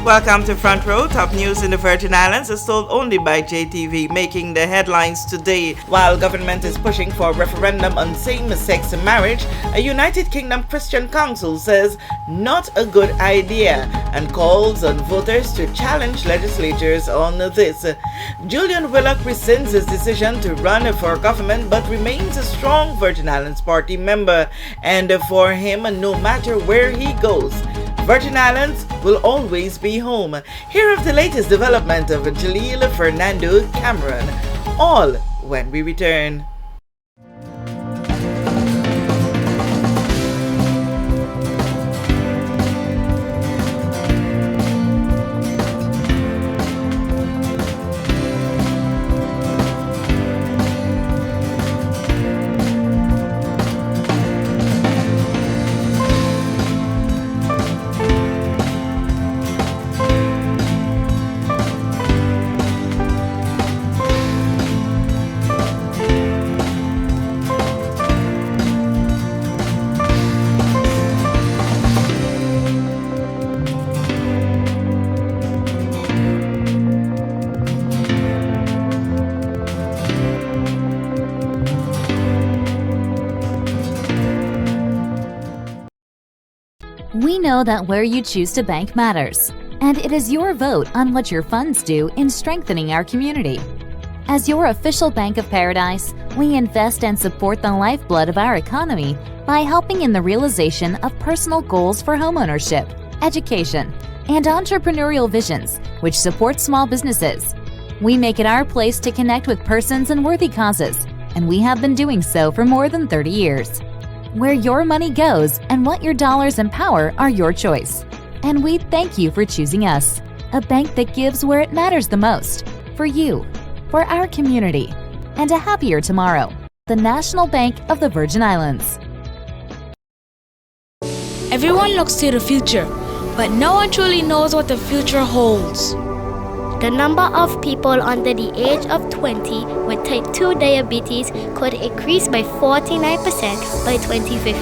Welcome to Front Row. Top news in the Virgin Islands is told only by JTV, making the headlines today. While government is pushing for a referendum on same-sex marriage, a United Kingdom Christian council says not a good idea and calls on voters to challenge legislators on this. Julian Willock rescinds his decision to run for government but remains a strong Virgin Islands Party member. And for him, no matter where he goes, Virgin Islands will always be home. Hear of the latest development of Jaleel Fernando Cameron. All when we return. We know that where you choose to bank matters, and it is your vote on what your funds do in strengthening our community. As your official Bank of Paradise, we invest and support the lifeblood of our economy by helping in the realization of personal goals for homeownership, education, and entrepreneurial visions, which support small businesses. We make it our place to connect with persons and worthy causes, and we have been doing so for more than 30 years. Where your money goes and what your dollars empower are your choice. And we thank you for choosing us, a bank that gives where it matters the most, for you, for our community, and a happier tomorrow. The National Bank of the Virgin Islands. Everyone looks to the future, but no one truly knows what the future holds. The number of people under the age of 20 with type 2 diabetes could increase by 49% by 2050.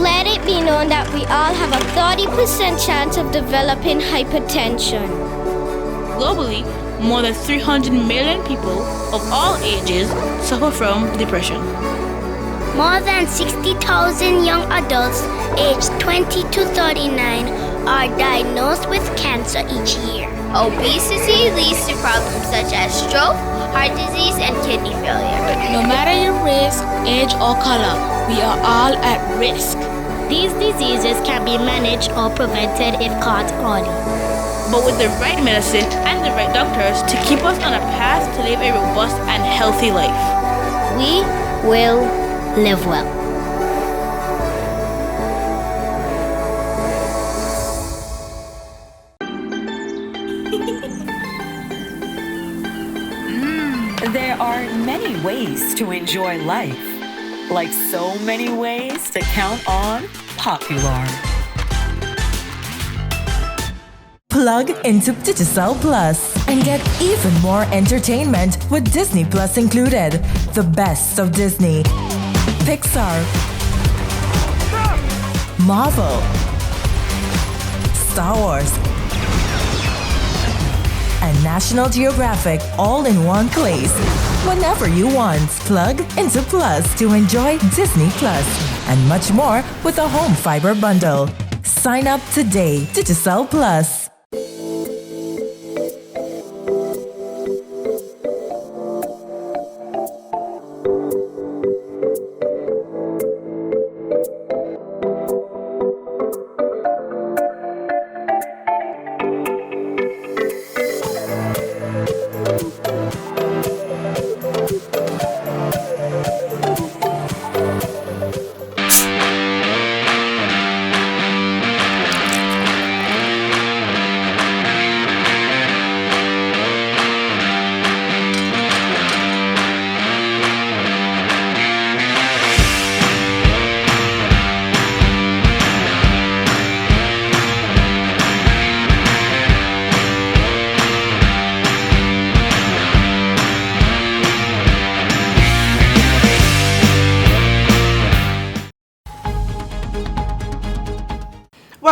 Let it be known that we all have a 30% chance of developing hypertension. Globally, more than 300 million people of all ages suffer from depression. More than 60,000 young adults aged 20 to 39 are diagnosed with cancer each year. Obesity leads to problems such as stroke, heart disease, and kidney failure. No matter your race, age, or color, we are all at risk. These diseases can be managed or prevented if caught early. But with the right medicine and the right doctors to keep us on a path to live a robust and healthy life, we will live well. There are many ways to enjoy life, like so many ways to count on Popular. Plug into Digicel Plus and get even more entertainment with Disney Plus included. The best of Disney, Pixar, Marvel, Star Wars, and National Geographic all in one place. Whenever you want, plug into Plus to enjoy Disney Plus and much more with a home fiber bundle. Sign up today. Digicel Plus.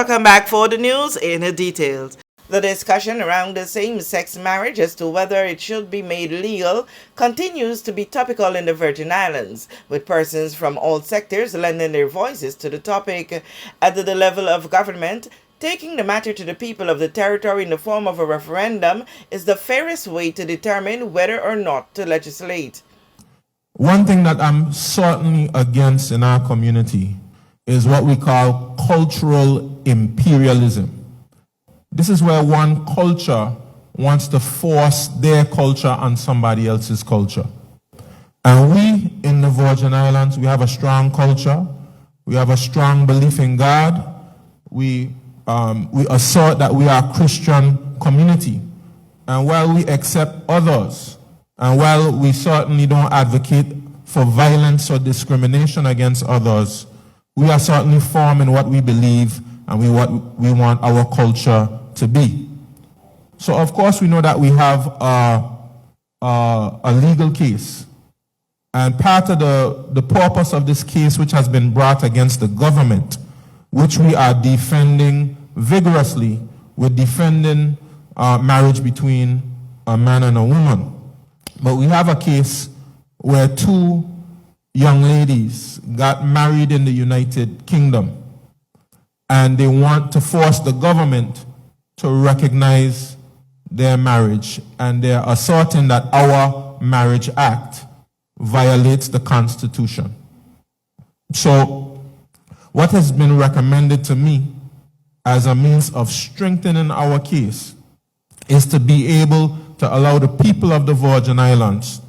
Welcome back for the news in details. The discussion around the same-sex marriage as to whether it should be made legal continues to be topical in the Virgin Islands, with persons from all sectors lending their voices to the topic. At the level of government, taking the matter to the people of the territory in the form of a referendum is the fairest way to determine whether or not to legislate. One thing that I'm certainly against in our community is what we call cultural imperialism. This is where one culture wants to force their culture on somebody else's culture. And we in the Virgin Islands, we have a strong culture. We have a strong belief in God. We assert that we are a Christian community. And while we accept others, and while we certainly don't advocate for violence or discrimination against others, we are certainly firm in what we believe and what we want our culture to be. So of course we know that we have a legal case, and part of the purpose of this case, which has been brought against the government, which we are defending vigorously, we're defending marriage between a man and a woman. But we have a case where two young ladies got married in the United Kingdom, and they want to force the government to recognize their marriage, and they're asserting that our Marriage Act violates the Constitution. So what has been recommended to me as a means of strengthening our case is to be able to allow the people of the Virgin Islands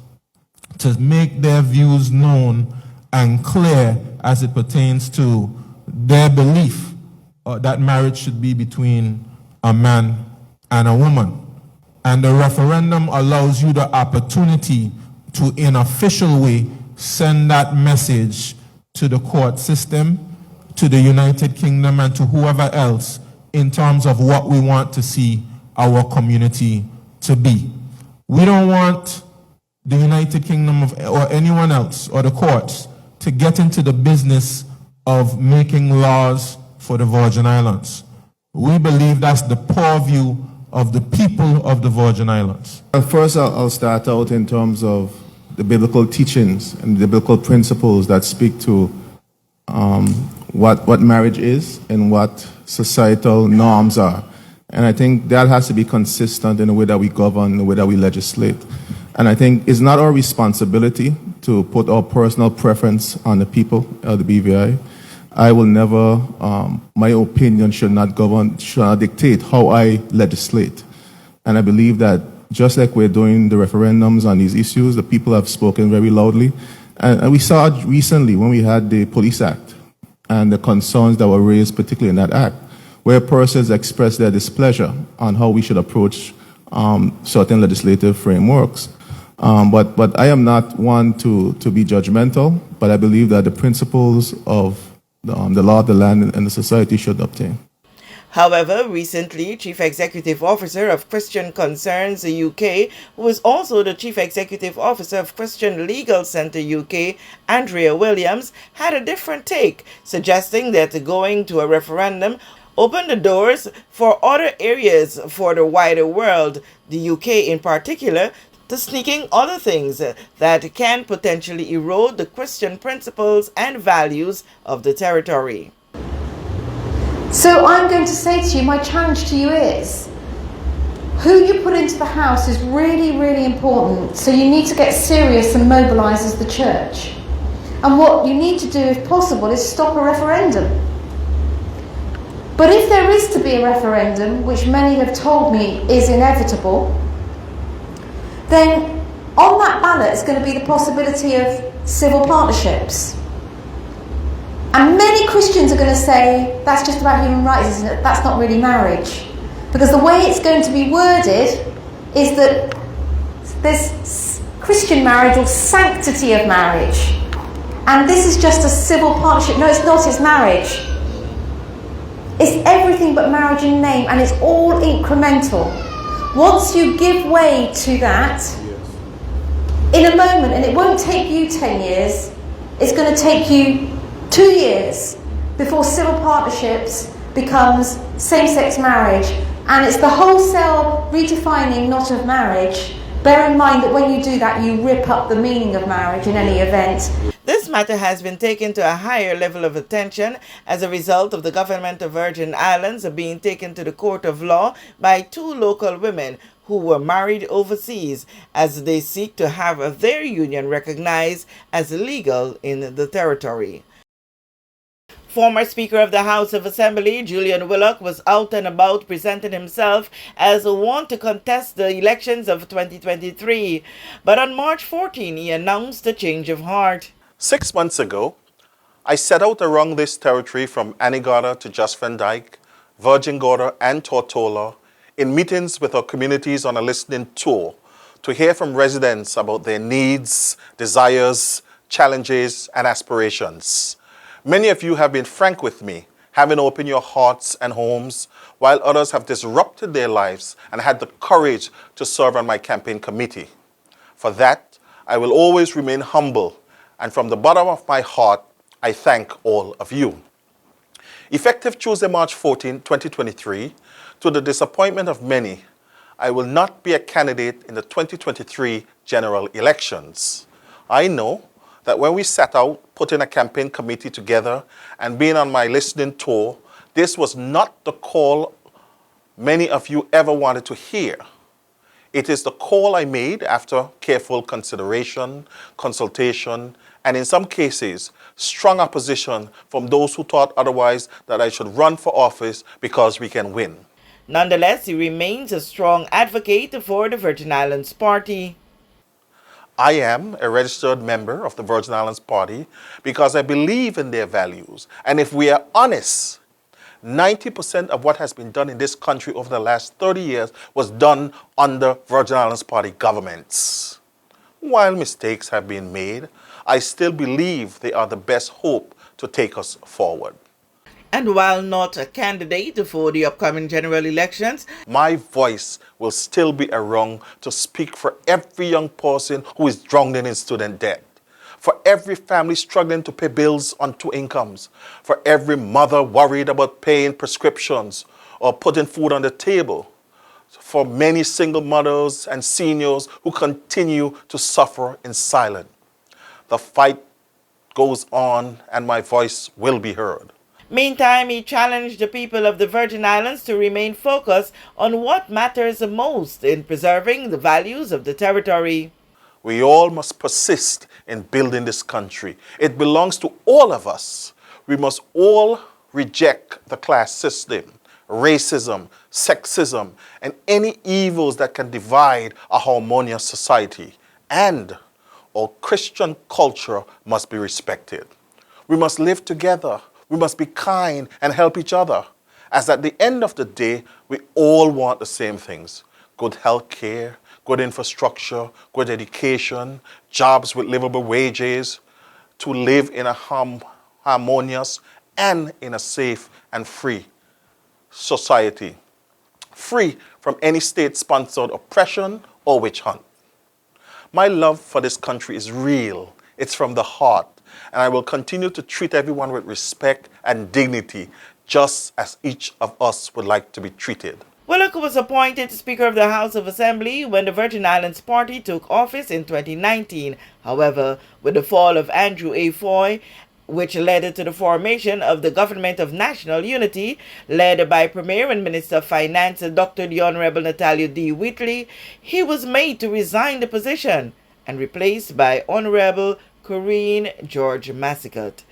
to make their views known and clear as it pertains to their belief that marriage should be between a man and a woman. And the referendum allows you the opportunity to, in an official way, send that message to the court system, to the United Kingdom, and to whoever else in terms of what we want to see our community to be. We don't want the United Kingdom or anyone else or the courts to get into the business of making laws for the Virgin Islands. We believe that's the purview of the people of the Virgin Islands. First, I'll start out in terms of the biblical teachings and the biblical principles that speak to what marriage is and what societal norms are. And I think that has to be consistent in the way that we govern, the way that we legislate. And I think it's not our responsibility to put our personal preference on the people of the BVI. I will never, my opinion should not govern, should not dictate how I legislate. And I believe that just like we're doing the referendums on these issues, the people have spoken very loudly. And we saw it recently when we had the Police Act and the concerns that were raised, particularly in that act, where persons expressed their displeasure on how we should approach certain legislative frameworks. But I am not one to be judgmental, but I believe that the principles of the law of the land and the society should obtain. However, recently, Chief Executive Officer of Christian Concerns UK, who is also the Chief Executive Officer of Christian Legal Centre UK, Andrea Williams, had a different take, suggesting that going to a referendum opened the doors for other areas for the wider world, the UK in particular, to sneaking other things that can potentially erode the Christian principles and values of the territory. So I'm going to say to you, my challenge to you is, who you put into the house is really, really important. So you need to get serious and mobilise as the church. And what you need to do, if possible, is stop a referendum. But if there is to be a referendum, which many have told me is inevitable, then on that ballot is going to be the possibility of civil partnerships. And many Christians are going to say, that's just about human rights, isn't it? That's not really marriage. Because the way it's going to be worded is that there's Christian marriage or sanctity of marriage. And this is just a civil partnership. No, it's not, it's marriage. It's everything but marriage in name, and it's all incremental. Once you give way to that, in a moment, and it won't take you 10 years, it's going to take you 2 years before civil partnerships becomes same-sex marriage, and it's the wholesale redefining not of marriage. Bear in mind that when you do that, you rip up the meaning of marriage in any event. This matter has been taken to a higher level of attention as a result of the government of Virgin Islands being taken to the court of law by two local women who were married overseas as they seek to have their union recognized as legal in the territory. Former Speaker of the House of Assembly, Julian Willock, was out and about presenting himself as one to contest the elections of 2023. But on March 14, he announced a change of heart. 6 months ago, I set out around this territory from Anegada to Just Van Dyke, Virgin Gorda and Tortola in meetings with our communities on a listening tour to hear from residents about their needs, desires, challenges and aspirations. Many of you have been frank with me, having opened your hearts and homes, while others have disrupted their lives and had the courage to serve on my campaign committee. For that, I will always remain humble, and from the bottom of my heart, I thank all of you. Effective Tuesday, March 14, 2023, to the disappointment of many, I will not be a candidate in the 2023 general elections. I know that when we set out, putting a campaign committee together and being on my listening tour, this was not the call many of you ever wanted to hear. It is the call I made after careful consideration, consultation, and in some cases, strong opposition from those who thought otherwise, that I should run for office because we can win. Nonetheless, he remains a strong advocate for the Virgin Islands Party. I am a registered member of the Virgin Islands Party because I believe in their values. And if we are honest, 90% of what has been done in this country over the last 30 years was done under Virgin Islands Party governments. While mistakes have been made, I still believe they are the best hope to take us forward. And while not a candidate for the upcoming general elections, my voice will still be around to speak for every young person who is drowning in student debt, for every family struggling to pay bills on 2 incomes, for every mother worried about paying prescriptions or putting food on the table, for many single mothers and seniors who continue to suffer in silence. The fight goes on and my voice will be heard. Meantime, he challenged the people of the Virgin Islands to remain focused on what matters the most in preserving the values of the territory. We all must persist in building this country. It belongs to all of us. We must all reject the class system, racism, sexism, and any evils that can divide a harmonious society. And our Christian culture must be respected. We must live together. We must be kind and help each other, as at the end of the day, we all want the same things: good health care, good infrastructure, good education, jobs with livable wages, to live in a harmonious and in a safe and free society, free from any state-sponsored oppression or witch hunt. My love for this country is real. It's from the heart. And I will continue to treat everyone with respect and dignity, just as each of us would like to be treated. Willock was appointed Speaker of the House of Assembly when the Virgin Islands Party took office in 2019. However, with the fall of Andrew A. Foy, which led to the formation of the Government of National Unity, led by Premier and Minister of Finance Dr. the Honorable Natalia D. Whitley, he was made to resign the position and replaced by Honorable Corinne George Massicott.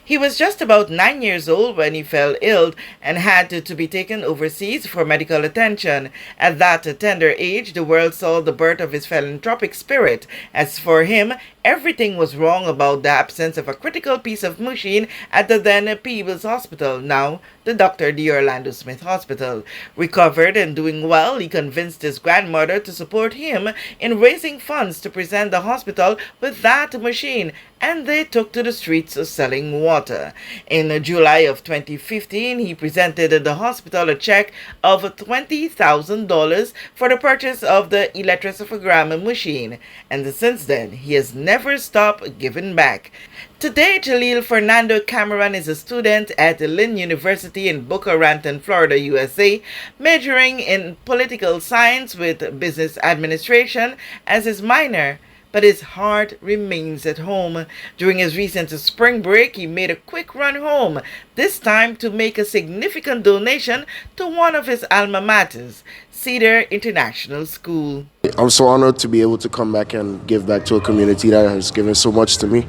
He was just about 9 years old when he fell ill and had to be taken overseas for medical attention. At that tender age, the world saw the birth of his philanthropic spirit. As for him, everything was wrong about the absence of a critical piece of machine at the then Peebles Hospital, now the Dr. D. Orlando Smith Hospital. Recovered and doing well, he convinced his grandmother to support him in raising funds to present the hospital with that machine, and they took to the streets selling water. In July of 2015, he presented the hospital a check of $20,000 for the purchase of the electroencephalogram machine, and since then, he has never never stop giving back. Today, Jaleel Fernando Cameron is a student at Lynn University in Boca Raton, Florida, USA, majoring in political science with business administration as his minor. But his heart remains at home. During his recent spring break, he made a quick run home, this time to make a significant donation to one of his alma maters, Cedar International School. I'm so honored to be able to come back and give back to a community that has given so much to me.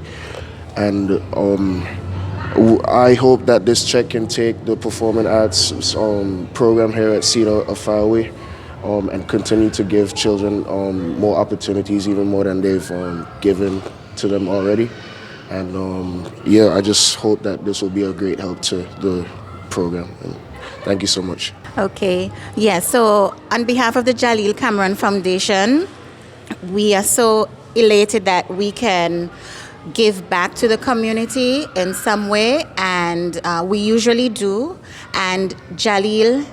And I hope that this check can take the performing arts program here at Cedar a far away. And continue to give children more opportunities, even more than they've given to them already. And I just hope that this will be a great help to the program. And thank you so much. Okay, so on behalf of the Jaleel Cameron Foundation, we are so elated that we can give back to the community in some way, and we usually do. And Jaleel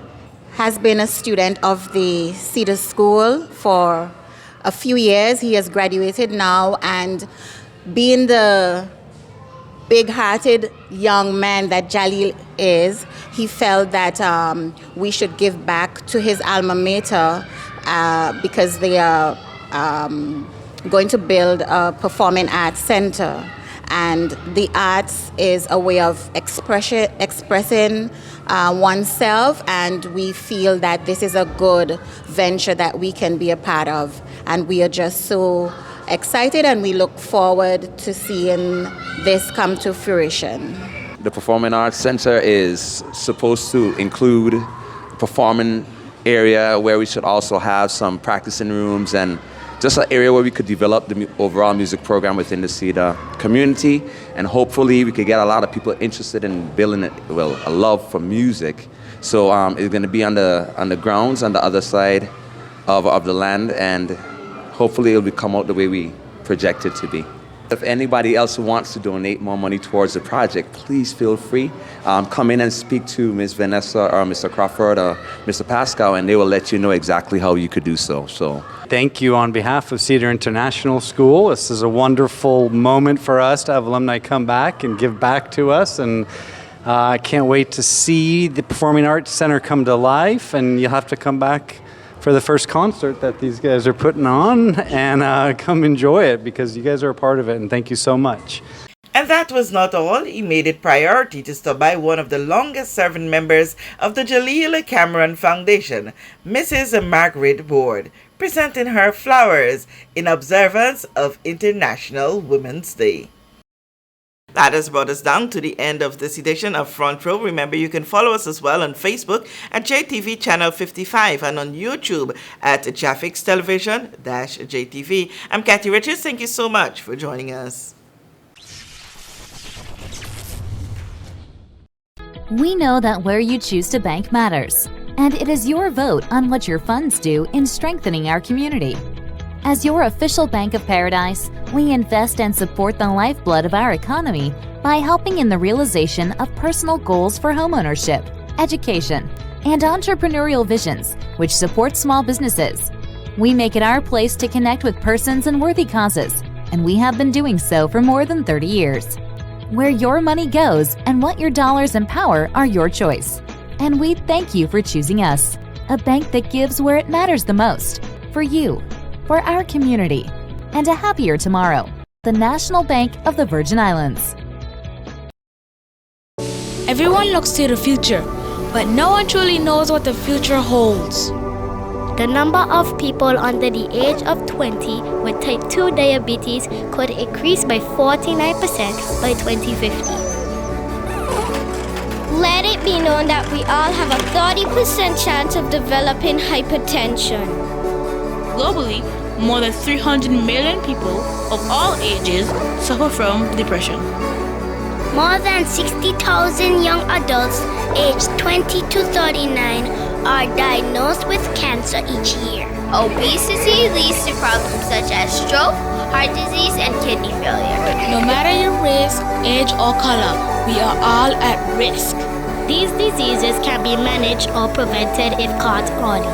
has been a student of the Cedar School for a few years. He has graduated now, and being the big-hearted young man that Jaleel is, he felt that we should give back to his alma mater because they are going to build a performing arts center. And the arts is a way of expressing oneself, and we feel that this is a good venture that we can be a part of. And we are just so excited, and we look forward to seeing this come to fruition. The Performing Arts Center is supposed to include a performing area where we should also have some practicing rooms and just an area where we could develop the overall music program within the Cedar community, and hopefully we could get a lot of people interested in building a love for music. So it's going to be on the grounds on the other side of the land, and hopefully it will come out the way we project it to be. If anybody else wants to donate more money towards the project, please feel free. Come in and speak to Ms. Vanessa or Mr. Crawford or Mr. Pascal, and they will let you know exactly how you could do so. Thank you on behalf of Cedar International School. This is a wonderful moment for us to have alumni come back and give back to us, and I can't wait to see the Performing Arts Center come to life, and you'll have to come back for the first concert that these guys are putting on and come enjoy it, because you guys are a part of it, and thank you so much. And that was not all. He made it priority to stop by one of the longest-serving members of the Jaleel Cameron Foundation, Mrs. Margaret Ward, presenting her flowers in observance of International Women's Day. That has brought us down to the end of this edition of Front Row. Remember, you can follow us as well on Facebook at JTV Channel 55 and on YouTube at Jahphix Television-JTV. I'm Kathy Richards. Thank you so much for joining us. We know that where you choose to bank matters, and it is your vote on what your funds do in strengthening our community. As your official Bank of Paradise, we invest and support the lifeblood of our economy by helping in the realization of personal goals for homeownership, education, and entrepreneurial visions, which support small businesses. We make it our place to connect with persons and worthy causes, and we have been doing so for more than 30 years. Where your money goes and what your dollars empower are your choice. And we thank you for choosing us, a bank that gives where it matters the most, for you, for our community, and a happier tomorrow. The National Bank of the Virgin Islands. Everyone looks to the future, but no one truly knows what the future holds. The number of people under the age of 20 with type 2 diabetes could increase by 49% by 2050. Let it be known that we all have a 30% chance of developing hypertension. Globally, more than 300 million people of all ages suffer from depression. More than 60,000 young adults aged 20 to 39 are diagnosed with cancer each year. Obesity leads to problems such as stroke, heart disease, and kidney failure. No matter your race, age, or color, we are all at risk. These diseases can be managed or prevented if caught early.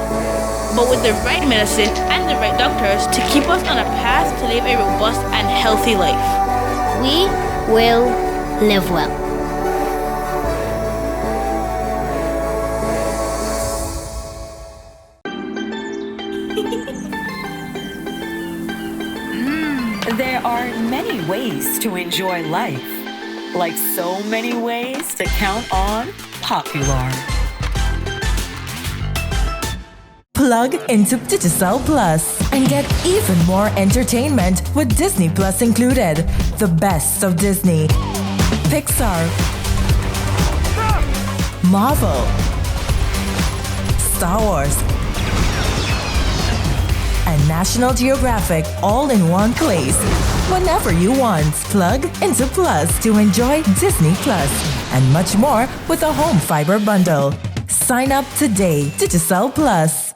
but with the right medicine and the right doctors to keep us on a path to live a robust and healthy life. We will live well. There are many ways to enjoy life, like so many ways to count on Popular. Plug into Digicel Plus and get even more entertainment with Disney Plus included. The best of Disney, Pixar, Marvel, Star Wars, and National Geographic all in one place. Whenever you want, plug into Plus to enjoy Disney Plus and much more with a home fiber bundle. Sign up today. Digicel Plus.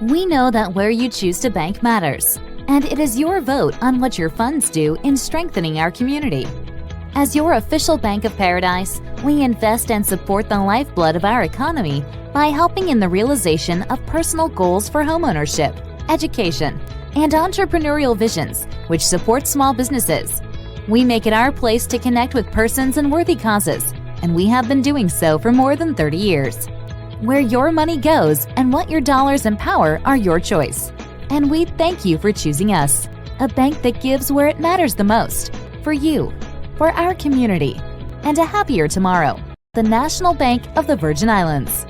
We know that where you choose to bank matters, and it is your vote on what your funds do in strengthening our community. As your official Bank of Paradise, we invest and support the lifeblood of our economy by helping in the realization of personal goals for homeownership, education, and entrepreneurial visions, which support small businesses. We make it our place to connect with persons and worthy causes, and we have been doing so for more than 30 years. Where your money goes and what your dollars empower are your choice. And we thank you for choosing us, a bank that gives where it matters the most, for you, for our community, and a happier tomorrow. The National Bank of the Virgin Islands.